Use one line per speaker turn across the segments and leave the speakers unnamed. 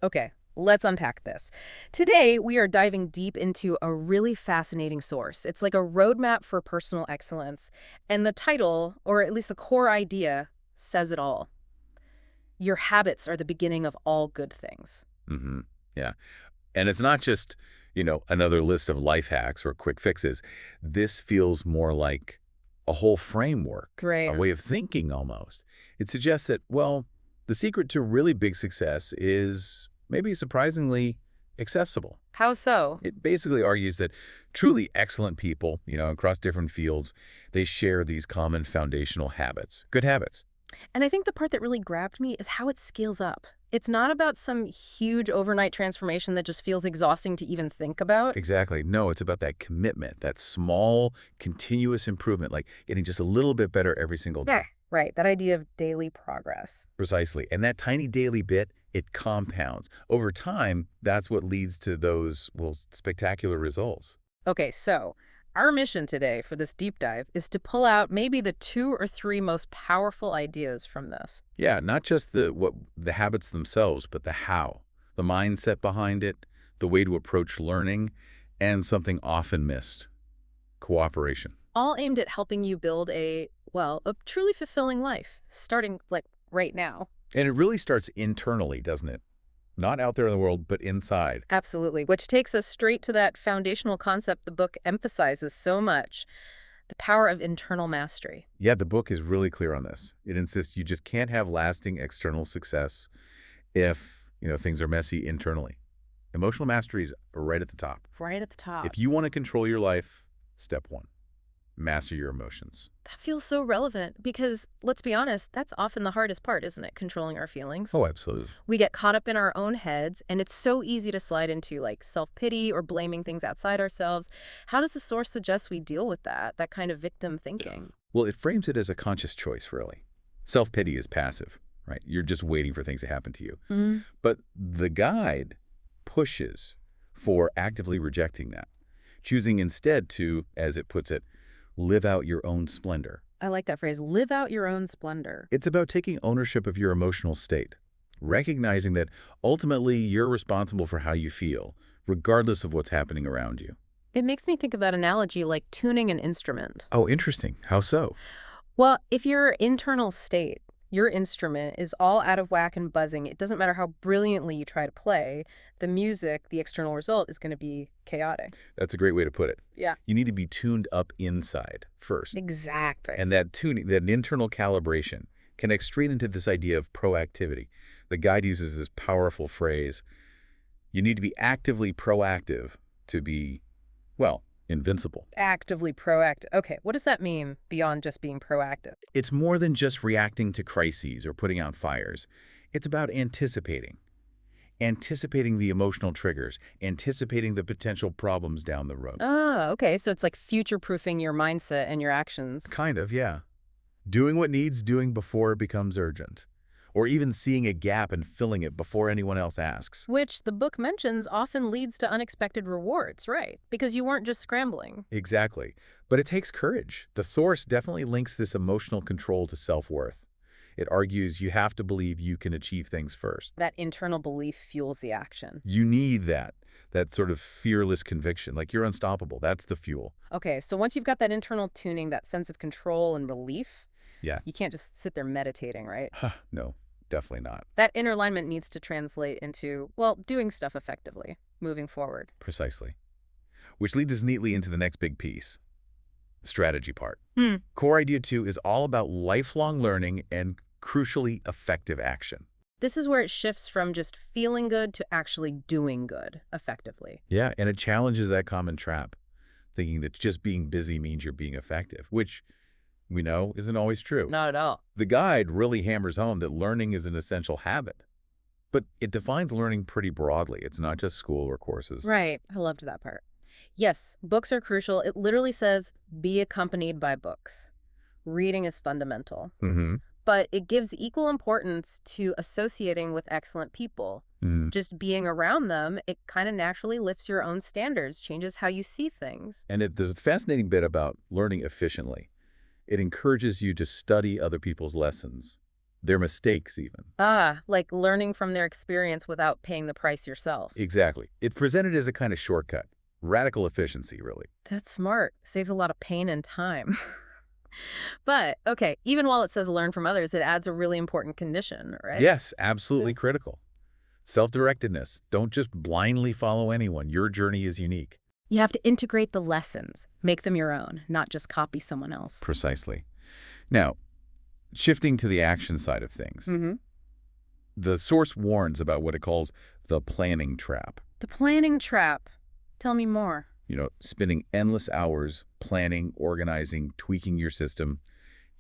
Okay, let's unpack this. Today, we are diving deep into a really fascinating source. It's like a roadmap for personal excellence. And the title, or at least the core idea, says it all. Your habits are the beginning of all good things.
hmm Yeah. And it's not just, another list of life hacks or quick fixes. This feels more like a whole framework, a
Right.
way of thinking almost. It suggests that, well, the secret to really big success is maybe surprisingly accessible.
How so?
It basically argues that truly excellent people, across different fields, they share these common foundational habits, good habits.
And I think the part that really grabbed me is how it scales up. It's not about some huge overnight transformation that just feels exhausting to even think about.
Exactly. No, it's about that commitment, that small, continuous improvement, like getting just a little bit better every single
Yeah.
day.
Right, that idea of daily progress.
Precisely. And that tiny daily bit, it compounds. Over time, that's what leads to those, well, spectacular results.
Okay, so our mission today for this deep dive is to pull out maybe the two or three most powerful ideas from this.
Yeah, not just the habits themselves, but the how, the mindset behind it, the way to approach learning, and something often missed, cooperation.
All aimed at helping you build a truly fulfilling life, starting like right now.
And it really starts internally, doesn't it? Not out there in the world, but inside.
Absolutely, which takes us straight to that foundational concept the book emphasizes so much, the power of internal mastery.
Yeah, the book is really clear on this. It insists you just can't have lasting external success if, things are messy internally. Emotional mastery is right at the top.
Right at the top.
If you want to control your life, step one, master your emotions.
That feels so relevant because, let's be honest, that's often the hardest part, isn't it? Controlling our feelings.
Oh, absolutely.
We get caught up in our own heads, and it's so easy to slide into like self-pity or blaming things outside ourselves. How does the source suggest we deal with that kind of victim thinking?
Well, it frames it as a conscious choice, really. Self-pity is passive, right? You're just waiting for things to happen to you.
Mm,
But the guide pushes for actively rejecting that, choosing instead to, as it puts it, live out your own splendor.
I like that phrase, live out your own splendor.
It's about taking ownership of your emotional state, recognizing that ultimately you're responsible for how you feel, regardless of what's happening around you.
It makes me think of that analogy like tuning an instrument.
Oh, interesting. How so?
Well, if your internal state, your instrument, is all out of whack and buzzing, it doesn't matter how brilliantly you try to play, the music, the external result, is going to be chaotic.
That's a great way to put it.
Yeah.
You need to be tuned up inside first.
Exactly.
And that tuning, that internal calibration, connects straight into this idea of proactivity. The guide uses this powerful phrase, you need to be actively proactive to be, well, invincible.
Actively proactive. Okay, what does that mean beyond just being proactive?
It's more than just reacting to crises or putting out fires. It's about anticipating the emotional triggers, anticipating the potential problems down the road.
Ah, okay, so it's like future-proofing your mindset and your actions.
Kind of, yeah. Doing what needs doing before it becomes urgent. Or even seeing a gap and filling it before anyone else asks.
Which the book mentions often leads to unexpected rewards, right? Because you weren't just scrambling.
Exactly. But it takes courage. The source definitely links this emotional control to self-worth. It argues you have to believe you can achieve things first.
That internal belief fuels the action.
You need that sort of fearless conviction, like you're unstoppable. That's the fuel.
Okay, so once you've got that internal tuning, that sense of control and relief,
Yeah.
you can't just sit there meditating, right?
No, definitely not.
That inner alignment needs to translate into, well, doing stuff effectively, moving forward.
Precisely. Which leads us neatly into the next big piece, the strategy part.
Hmm.
Core idea 2 is all about lifelong learning and crucially effective action.
This is where it shifts from just feeling good to actually doing good effectively.
Yeah, and it challenges that common trap, thinking that just being busy means you're being effective, which we know isn't always true.
Not at all.
The guide really hammers home that learning is an essential habit, but it defines learning pretty broadly. It's not just school or courses.
Right. I loved that part. Yes, books are crucial. It literally says, be accompanied by books. Reading is fundamental.
Mm-hmm.
But it gives equal importance to associating with excellent people.
Mm.
Just being around them, it kind of naturally lifts your own standards, changes how you see things.
And there's a fascinating bit about learning efficiently. It encourages you to study other people's lessons, their mistakes even.
Ah, like learning from their experience without paying the price yourself.
Exactly. It's presented as a kind of shortcut. Radical efficiency, really.
That's smart. Saves a lot of pain and time. But, okay, even while it says learn from others, it adds a really important condition, right?
Yes, absolutely critical. Self-directedness. Don't just blindly follow anyone. Your journey is unique.
You have to integrate the lessons, make them your own, not just copy someone else.
Precisely. Now, shifting to the action side of things,
Mm-hmm.
the source warns about what it calls the planning trap.
The planning trap. Tell me more.
Spending endless hours planning, organizing, tweaking your system.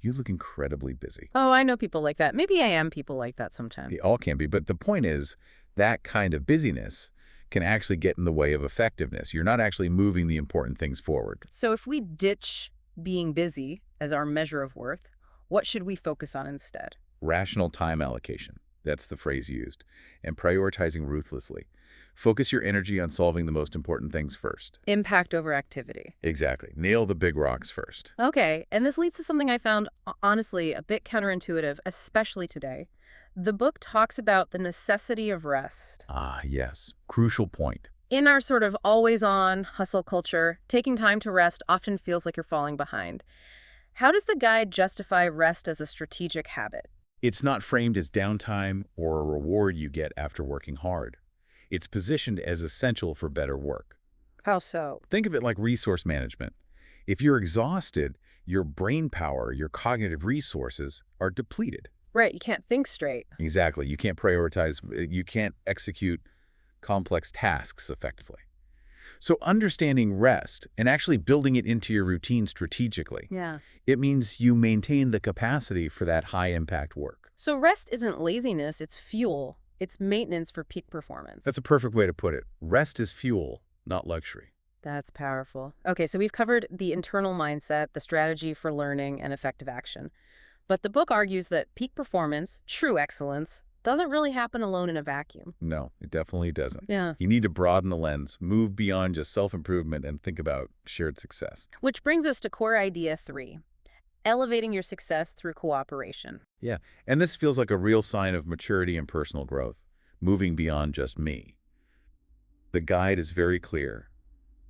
You look incredibly busy.
Oh, I know people like that. Maybe I am people like that sometimes.
They all can be, but the point is that kind of busyness can actually get in the way of effectiveness. You're not actually moving the important things forward.
So if we ditch being busy as our measure of worth, what should we focus on instead?
Rational time allocation. That's the phrase used. And prioritizing ruthlessly. Focus your energy on solving the most important things first.
Impact over activity.
Exactly. Nail the big rocks first.
Okay, and this leads to something I found, honestly, a bit counterintuitive, especially today. The book talks about the necessity of rest.
Ah, yes. Crucial point.
In our sort of always-on hustle culture, taking time to rest often feels like you're falling behind. How does the guide justify rest as a strategic habit?
It's not framed as downtime or a reward you get after working hard. It's positioned as essential for better work.
How so?
Think of it like resource management. If you're exhausted, your brain power, your cognitive resources are depleted.
Right, you can't think straight.
Exactly. You can't prioritize, you can't execute complex tasks effectively. So understanding rest and actually building it into your routine strategically,
Yeah.
it means you maintain the capacity for that high-impact work.
So rest isn't laziness, it's fuel. It's maintenance for peak performance.
That's a perfect way to put it. Rest is fuel, not luxury.
That's powerful. Okay, so we've covered the internal mindset, the strategy for learning, and effective action. But the book argues that peak performance, true excellence, doesn't really happen alone in a vacuum.
No, it definitely doesn't.
Yeah.
You need to broaden the lens, move beyond just self-improvement, and think about shared success.
Which brings us to core idea 3, elevating your success through cooperation.
Yeah, and this feels like a real sign of maturity and personal growth, moving beyond just me. The guide is very clear.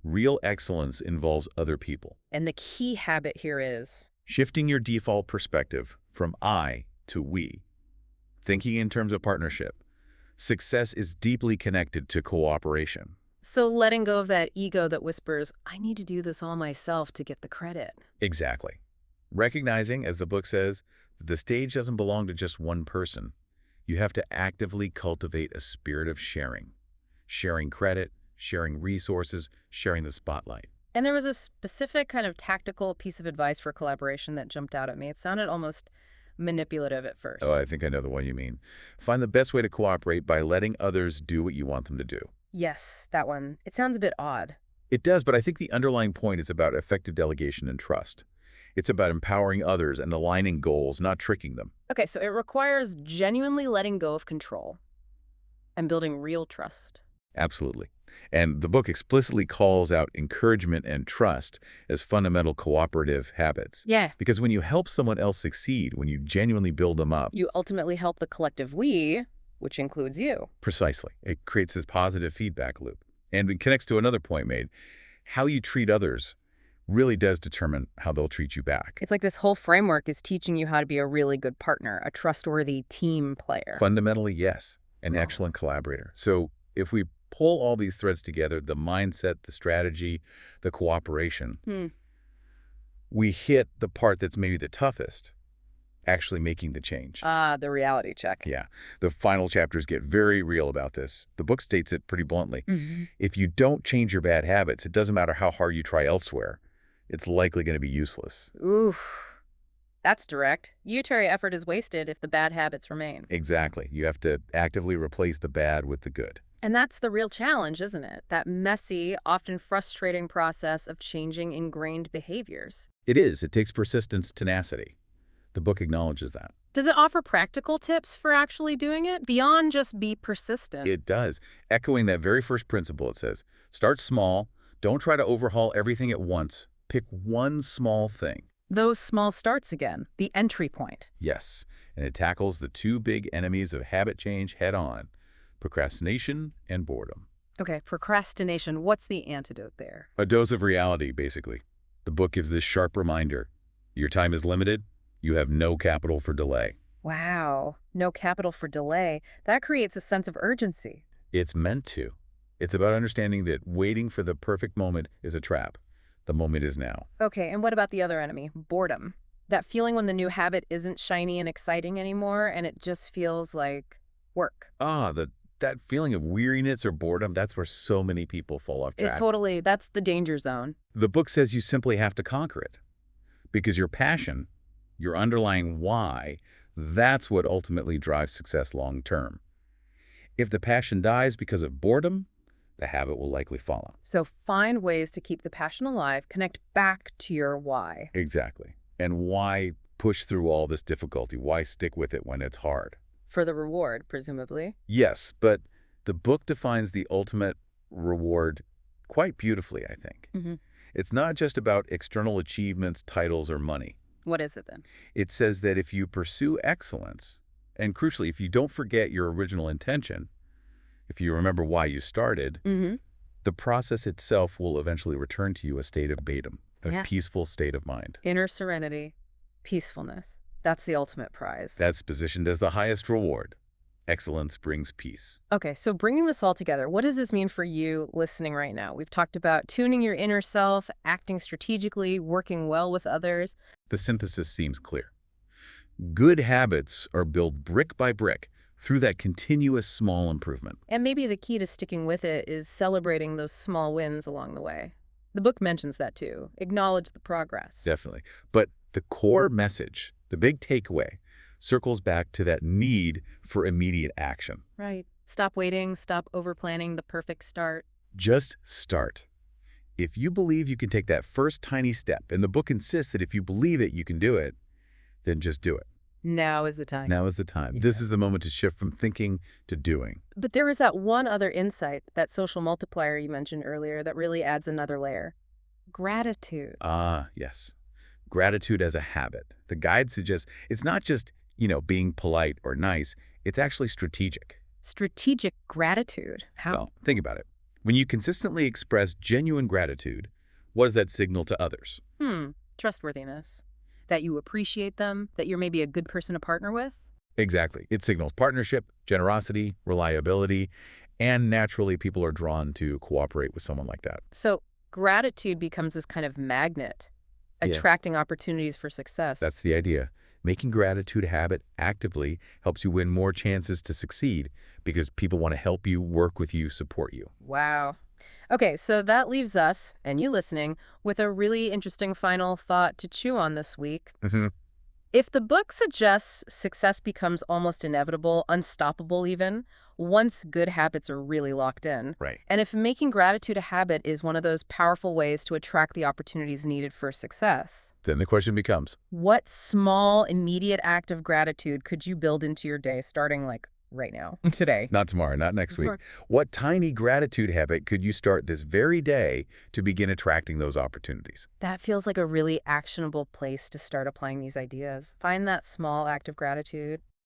Real excellence involves other people.
And the key habit here is
Shifting your default perspective from I to we. Thinking in terms of partnership. Success is deeply connected to cooperation.
so letting go of that ego that whispers, I need to do this all myself to get the credit.
Exactly. Recognizing, as the book says, that the stage doesn't belong to just one person. You have to actively cultivate a spirit of sharing. Sharing credit, sharing resources, sharing the spotlight.
And there was a specific kind of tactical piece of advice for collaboration that jumped out at me. It sounded almost manipulative at first.
Oh, I think I know the one you mean. Find the best way to cooperate by letting others do what you want them to do.
Yes, that one. It sounds a bit odd.
It does, but I think the underlying point is about effective delegation and trust. It's about empowering others and aligning goals, not tricking them.
Okay, so it requires genuinely letting go of control and building real trust.
Absolutely. And the book explicitly calls out encouragement and trust as fundamental cooperative habits.
Yeah.
Because when you help someone else succeed, when you genuinely build them up,
You ultimately help the collective we, which includes you.
precisely, it creates this positive feedback loop. And it connects to another point made. How you treat others really does determine how they'll treat you back.
It's like this whole framework is teaching you how to be a really good partner, a trustworthy team player.
Fundamentally, yes, an
Wow.
excellent collaborator. So if we pull all these threads together, the mindset, the strategy, the cooperation, we hit the part that's maybe the toughest, actually making the change.
Ah, the reality check.
Yeah, the final chapters get very real about this. The book states it pretty bluntly.
Mhm.
If you don't change your bad habits, it doesn't matter how hard you try elsewhere. It's likely going to be useless.
Ooh, that's direct. Unitary effort is wasted if the bad habits remain.
Exactly. You have to actively replace the bad with the good.
And that's the real challenge, isn't it? That messy, often frustrating process of changing ingrained behaviors.
It is. It takes persistence, tenacity. The book acknowledges that.
Does it offer practical tips for actually doing it, beyond just be persistent?
It does. Echoing that very first principle, it says, start small. Don't try to overhaul everything at once. Pick one small thing.
Those small starts again, the entry point.
Yes, and it tackles the two big enemies of habit change head-on: procrastination and boredom.
Okay, procrastination, what's the antidote there?
A dose of reality, basically. The book gives this sharp reminder. Your time is limited. You have no capital for delay.
Wow, no capital for delay. That creates a sense of urgency.
It's meant to. It's about understanding that waiting for the perfect moment is a trap. The moment is now.
Okay, and what about the other enemy, boredom? That feeling when the new habit isn't shiny and exciting anymore and it just feels like work.
That feeling of weariness or boredom, that's where so many people fall off track.
That's the danger zone.
The book says you simply have to conquer it. Because your passion, your underlying why, that's what ultimately drives success long term. If the passion dies because of boredom, the habit will likely follow.
So find ways to keep the passion alive, connect back to your why.
Exactly. And why push through all this difficulty? Why stick with it when it's hard?
For the reward, presumably.
Yes, but the book defines the ultimate reward quite beautifully, I think.
Hmm.
It's not just about external achievements, titles, or money.
What is it then?
It says that if you pursue excellence, and crucially, if you don't forget your original intention, if you remember why you started,
Hmm.
the process itself will eventually return to you a state of Batum, a
Yeah.
peaceful state of mind.
Inner serenity, peacefulness. That's the ultimate prize.
That's positioned as the highest reward. Excellence brings peace.
Okay, so bringing this all together, what does this mean for you listening right now? We've talked about tuning your inner self, acting strategically, working well with others.
The synthesis seems clear. Good habits are built brick by brick through that continuous small improvement.
And maybe the key to sticking with it is celebrating those small wins along the way. The book mentions that too. Acknowledge the progress.
Definitely. But the core message, the big takeaway, circles back to that need for immediate action.
Right. Stop waiting, stop overplanning the perfect start.
Just start. If you believe you can take that first tiny step, and the book insists that if you believe it, you can do it, then just do it.
Now is the time.
Now is the time.
Yeah.
This is the moment to shift from thinking to doing.
But there was that one other insight, that social multiplier you mentioned earlier, that really adds another layer. Gratitude.
Ah, yes. Gratitude as a habit. The guide suggests it's not just, being polite or nice. It's actually strategic.
Strategic gratitude. How?
Well, think about it. When you consistently express genuine gratitude, what does that signal to others?
Trustworthiness. That you appreciate them, that you're maybe a good person to partner with.
Exactly. It signals partnership, generosity, reliability, and naturally people are drawn to cooperate with someone like that.
So gratitude becomes this kind of magnet,
Yeah.
attracting opportunities for success.
That's the idea. Making gratitude a habit actively helps you win more chances to succeed because people want to help you, work with you, support you.
Wow. Okay, so that leaves us, and you listening, with a really interesting final thought to chew on this week. If the book suggests success becomes almost inevitable, unstoppable even, once good habits are really locked in,
Right.
and if making gratitude a habit is one of those powerful ways to attract the opportunities needed for success,
Then the question becomes,
what small, immediate act of gratitude could you build into your day starting right now? Today.
not tomorrow, not next week,
Sure.
what tiny gratitude habit could you start this very day to begin attracting those opportunities?
That feels like a really actionable place to start applying these ideas. Find that small act of gratitude.